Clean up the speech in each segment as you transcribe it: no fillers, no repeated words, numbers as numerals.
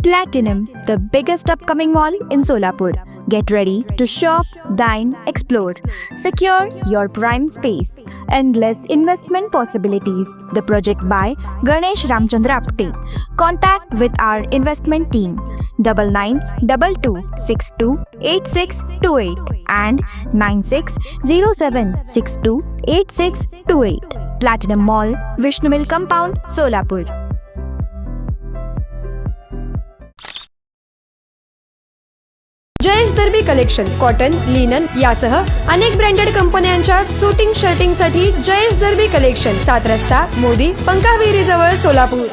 Platinum, the biggest upcoming mall in Solapur. Get ready to shop, dine, explore. Secure your prime space. Endless investment possibilities. The project by Ganesh Ramchandra Apte. Contact with our investment team 9922628628 and 9607628628. Platinum Mall, Vishnu Mill Compound, Solapur. Jayesh दर्बी collection cotton, linen यासह अनेक branded कंपन्यांच्या suiting shirting साठी जयेश दर्बी collection, 7 रस्ता, मोदी, पंकाविहिरी जवळ, सोलापूर.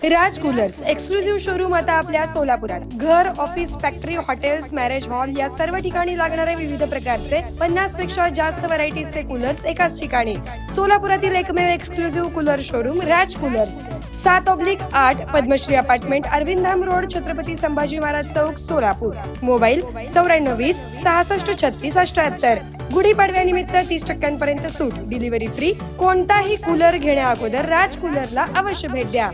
राज coolers exclusive showroom आता आपल्या सोलापुरात. घर, office, factory, hotels, marriage hall या सर्व ठिकाणी लागणारे विविध प्रकारचे 50 पेक्षा जास्त व्हरायटीजचे कूलर्स एकाच ठिकाणी. सोलापुरातील एकमेव exclusive cooler showroom Raj coolers, 7/8 Padmashri apartment, अरविंदाम रोड, छत्रपती संभाजी महाराज चौक, सोलापूर. मोबाईल 9420 66 36 78. गुढीपाडव्यानिमित्त 30% सूट, डिलिव्हरी फ्री. कोणताही कूलर घेण्या अगोदर राज कूलरला अवश्य भेट द्या.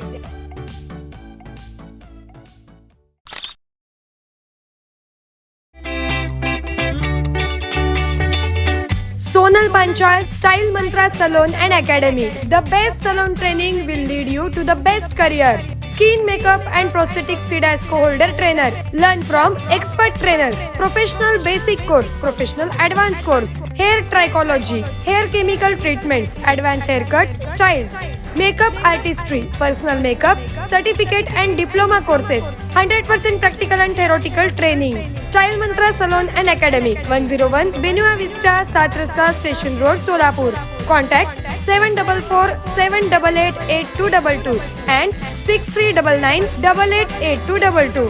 Sonal Panchal Style Mantra Salon and Academy. The best salon training will lead you to the best career. Skin makeup and prosthetic Sidasco holder trainer. Learn from expert trainers. Professional basic course, professional advanced course. Hair trichology, hair chemical treatments, advanced haircuts, styles. Makeup artistry, personal makeup, certificate and diploma courses. 100% practical and theoretical training. Style Mantra Salon and Academy. 101 Benua Vista, 7 Rasta, Station Road, Solapur. Contact 744-788-8222 and 6399-888222.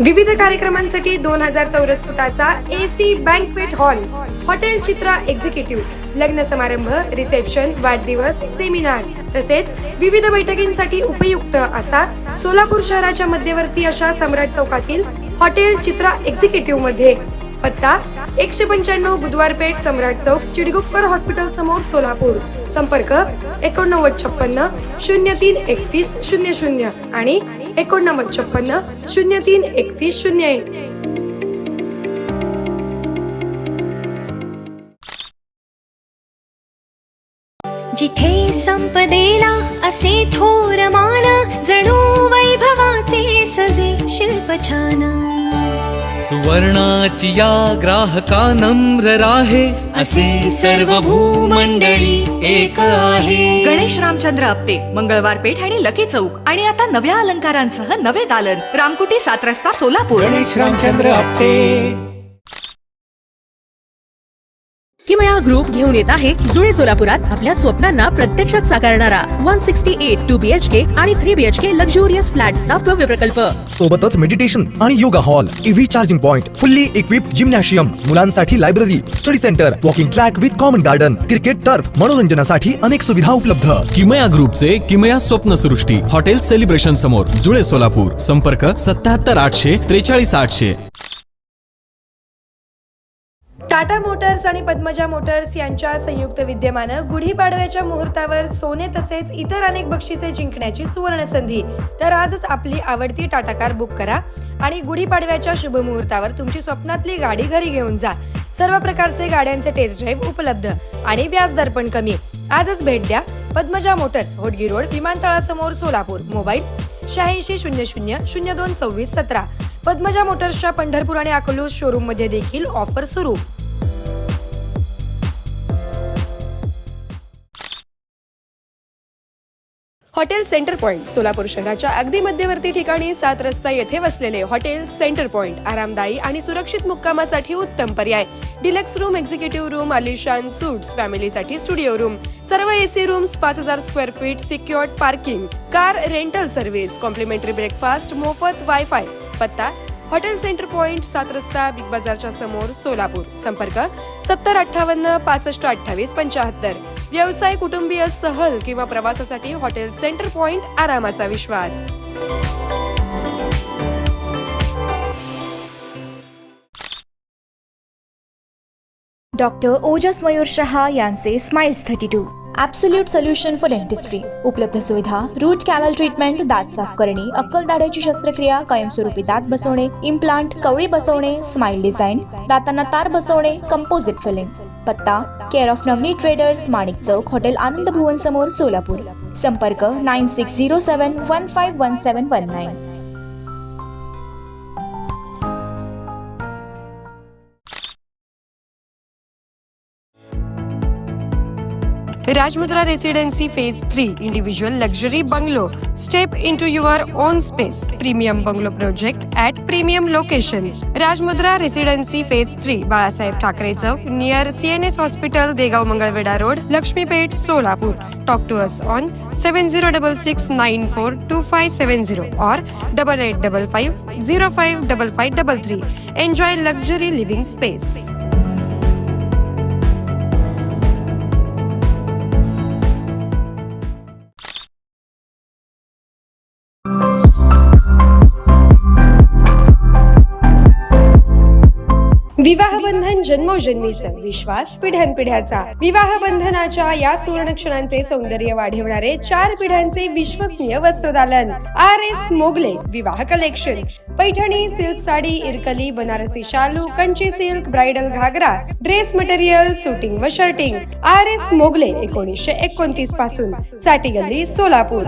विविध कार्यक्रमांसाठी 2000 चौरस फुटाचा AC banquet hall. Hotel चित्रा executive, लग्न समारंभ, reception, वाढदिवस, seminar तसेच विविध बैठकींसाठी उपयुक्त असा सोलापूर शहराच्या मध्यवर्ती अशा सम्राट चौकातील हॉटेल चित्रा एक्झिक्युटिव्ह मध्ये. पत्ता 195 बुधवार पेठ, सम्राट चौक, चिडगुप्पर हॉस्पिटल समोर, सोलापूर. संपर्क 8956 0331 00 आणि 8956 0331 01. जिथे संपदेला असे थोर मान, जणू वैभवाचे सजे शिल्प छान. सुवर्णाची या ग्राहका नम्र राहे, असे सर्व भूमंडळी एक आहे. गणेश रामचंद्र आपटे, मंगळवार पेठ आणि लकी चौक. आणि आता नव्या अलंकारांसह नवे दालन, रामकुटी, 7 रस्ता, सोलापूर. गणेश रामचंद्र आपटे. किमया ग्रुप घेऊन येत आहे जुळे सोलापुरात आपल्या स्वप्नांना प्रत्यक्षात साकारणारा 168 2 BHK आणि 3 BHK लक्झुरियस फ्लॅट्सचा भव्य प्रकल्प. सोबतच मेडिटेशन आणि yoga hall, EV charging point, fully equipped gymnasium, मुलांसाठी library, study centre, walking track with common garden, cricket turf, मनोरंजनासाठी अनेक सुविधा उपलब्ध. किमया ग्रुपचे किमया स्वप्नसृष्टी हॉटेल सेलिब्रेशन समोर, जुळे सोलापूर. संपर्क 77 800 43 800. टाटा मोटर्स आणि पद्मजा मोटर्स यांच्या संयुक्त विद्यमानं गुढीपाडव्याच्या मुहूर्तावर सोने तसेच इतर अनेक बक्षिसे जिंकण्याची सुवर्ण संधी. तर आजच आपली आवडती टाटा कार बुक करा आणि गुढीपाडव्याच्या शुभ मुहूर्तावर तुमची स्वप्नातली गाडी घरी घेऊन जा. सर्व प्रकारचे गाड्यांचे टेस्ट ड्राईव्ह उपलब्ध आणि व्याजदर पण कमी. आजच भेट द्या पद्मजा मोटर्स, होडगी रोड, विमानतळासमोर, सोलापूर. मोबाईल 86 00 02 26 17. पद्मजा मोटर्सच्या पंढरपूर आणि अकलूज शोरूम मध्ये देखील ऑफर सुरू. हॉटेल सेंटर पॉइंट, सोलापूर शहराच्या अगदी मध्यवर्ती ठिकाणी 7 रस्ता येथे वसलेले हॉटेल सेंटर पॉइंट आरामदायी आणि सुरक्षित मुक्कामासाठी उत्तम पर्याय. डिलक्स रूम, एक्झिक्युटिव्ह रूम, आलिशान सूट्स, फॅमिलीसाठी स्टुडिओ रूम, सर्व AC rooms, 5000 square feet, secured parking, car rental service, complimentary breakfast, मोफत वायफाय. पत्ता हॉटेल सेंटर पॉइंट, 7 रस्ता, बिग बाजारच्या समोर, सोलापूर. संपर्क 70 58 65 28 75. व्यवसाय, कुटुंबीय, सहल किंवा प्रवासासाठी हॉटेल सेंटर पॉइंट, आरामाचा विश्वास. डॉक्टर ओजस मयूर शहा यांचे smiles 32 absolute solution for dentistry. उपलब्ध सुविधा: रूट कॅनल ट्रीटमेंट, दात साफ करणे, अक्कल दाढेची शस्त्रक्रिया, कायमस्वरूपी दात बसवणे, इम्प्लांट, कवळी बसवणे, स्माइल डिझाईन, दातांना तार बसवणे, कंपोजिट फिलिंग. पत्ता: care of Navneet traders, Manik Chowk, hotel Anand Bhuvan समोर, सोलापूर. संपर्क 9607151719. Rajmudra Residency Phase 3 Individual Luxury Bungalow. Step into your own space. Premium Bungalow Project at Premium Location. Rajmudra Residency Phase 3 Balasaheb Thackeray Chowk near CNS Hospital, Degaon Mangalwedha road, Laxmipeth, Solapur. Talk to us on 7066942570 or 8855055533. Enjoy luxury living space. विवाहबंधन जन्मोजन्मीचं, विश्वास पिढ्यानपिढ्याचा. विवाहबंधनाच्या या सुवर्ण क्षणांचे सौंदर्य वाढवणारे 4 पिढ्यांचे विश्वसनीय वस्त्रदालन RS Mughal-e विवाह collection. Paithani, silk sari, इरकली, Banarasi शालू, Kanchi silk, bridal घागरा, dress material, suiting व shirting. RS Mughal-e 1929 पासून, साठी गल्ली, सोलापूर.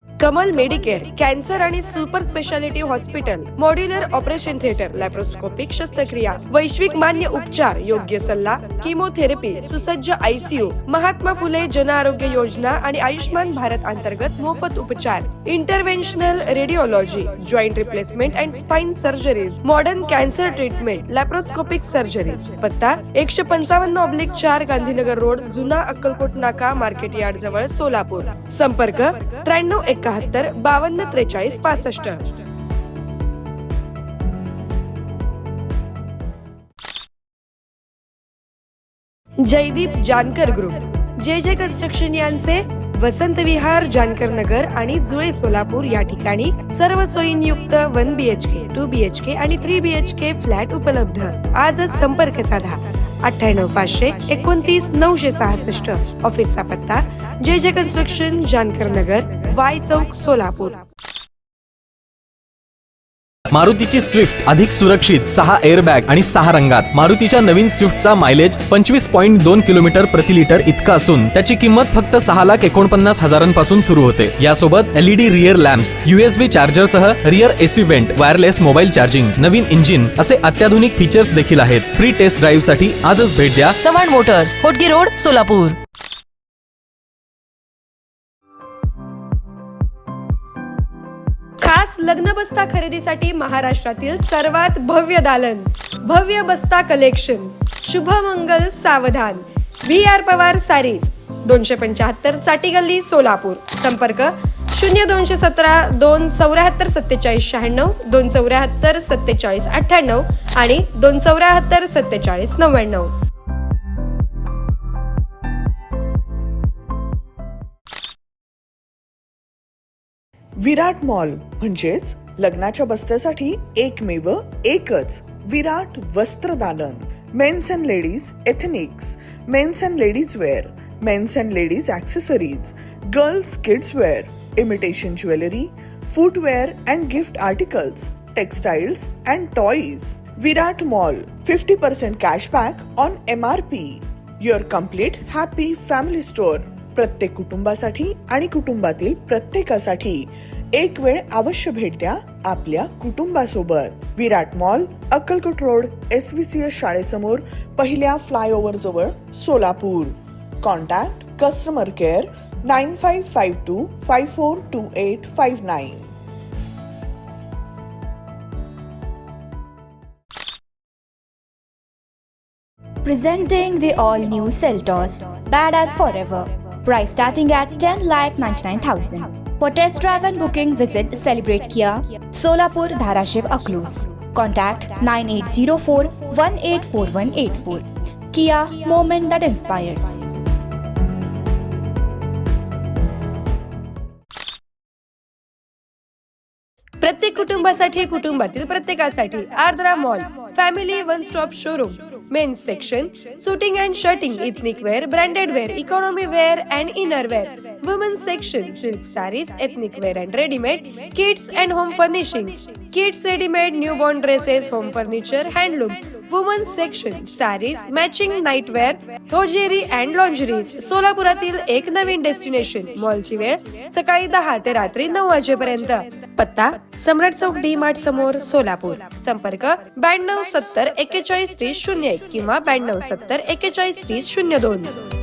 कमल मेडिकेअर, कॅन्सर आणि super speciality hospital, modular operation theatre, laparoscopic शस्त्रक्रिया, वैश्विक मान्य उपचार, योग्य सल्ला, किमोथेरपी, सुसज्ज ICU, महात्मा फुले जन आरोग्य योजना आणि आयुष्मान भारत अंतर्गत मोफत उपचार, interventional radiology, joint replacement and spine surgeries, modern cancer treatment, laparoscopic surgeries. पत्ता 155/4 गांधीनगर रोड, जुना अक्कलकोट नाका, मार्केट यार्ड जवळ, सोलापूर. संपर्क 9371 5243 65. जयदीप जानकर ग्रुप, जे कन्स्ट्रक्शन यांचे वसंत विहार, जानकर नगर आणि जुळे, सोलापूर या ठिकाणी सर्व सोयींयुक्त 1 BHK, 2 BHK आणि 3 BHK फ्लॅट उपलब्ध. आजच संपर्क साधा 98 500 29 966. ऑफिसचा पत्ता जे कन्स्ट्रक्शन, जानकर नगर, वाय चौक, सोलापूर. मारुतीची स्विफ्ट अधिक सुरक्षित, 6 एअरबॅग आणि 6 रंगात. मारुतीच्या नवीन स्विफ्टचा मायलेज 25.2 किलोमीटर प्रति लिटर इतका असून त्याची किंमत फक्त 6,49,000 सुरू होते. यासोबत LED rear lamps, USB charger सह rear AC vent, wireless mobile charging, नवीन इंजिन असे अत्याधुनिक फीचर्स देखील आहेत. फ्री टेस्ट ड्राईव्ह साठी आजच भेट द्या. Chavan Motors, Hotgi road, Solapur. खास लग्न बस्ता खरेदीसाठी महाराष्ट्रातील सर्वात भव्य दालन, भव्य बस्ता कलेक्शन. शुभमंगल सावधान, VR पवार सारीज, 275 चाटी गल्ली, सोलापूर. संपर्क 0217 274 47 96, 274 47 98 आणि 274 47 99. विराट मॉल म्हणजेच लग्नाच्या बस्त्यासाठी एकमेव एकच विराट वस्त्रदालन. Men's and ladies ethnics, men's and ladies wear, men's and ladies accessories, girls kids wear, imitation jewellery, footwear and gift articles, textiles and toys. Virat mall 50% cashback on MRP. Your complete happy family store. प्रत्येक कुटुंबासाठी आणि कुटुंबातील प्रत्येकासाठी एक वेळ अवश्य भेट द्या आपल्या कुटुंबासोबत. विराट मॉल, अक्कलकोट रोड, SVCS शाळेसमोर, पहिल्या फ्लायओव्हर जवळ, Solapur. Contact customer care 9552542859. Presenting the all-new Seltos, badass forever. Price starting at 10,99,000. For test drive and booking, visit Celebrate Kia, Solapur, Dharashiv, Aklus. Contact 9804-184184. Kia, moment that inspires. प्रत्येक कुटुंबासाठी, कुटुंबातील प्रत्येकासाठी Ardra mall, family one stop showroom. Men's section, suiting and shirting, ethnic wear, branded wear, economy wear and inner wear. Women's section, silk saris, ethnic wear and readymade, kids and home furnishing, kids readymade, newborn dresses, home furniture, handloom. Women's section, saris, matching nightwear, hosiery and lingeries. सोलापुरातील एक नवीन destination. मॉलची वेळ सकाळी 10 ते रात्री 9 वाजेपर्यंत. पत्ता सम्राट चौक डी मार्ट समोर, सोलापूर. संपर्क 92 70 41 30 01 किंवा 92 70 41 30 02.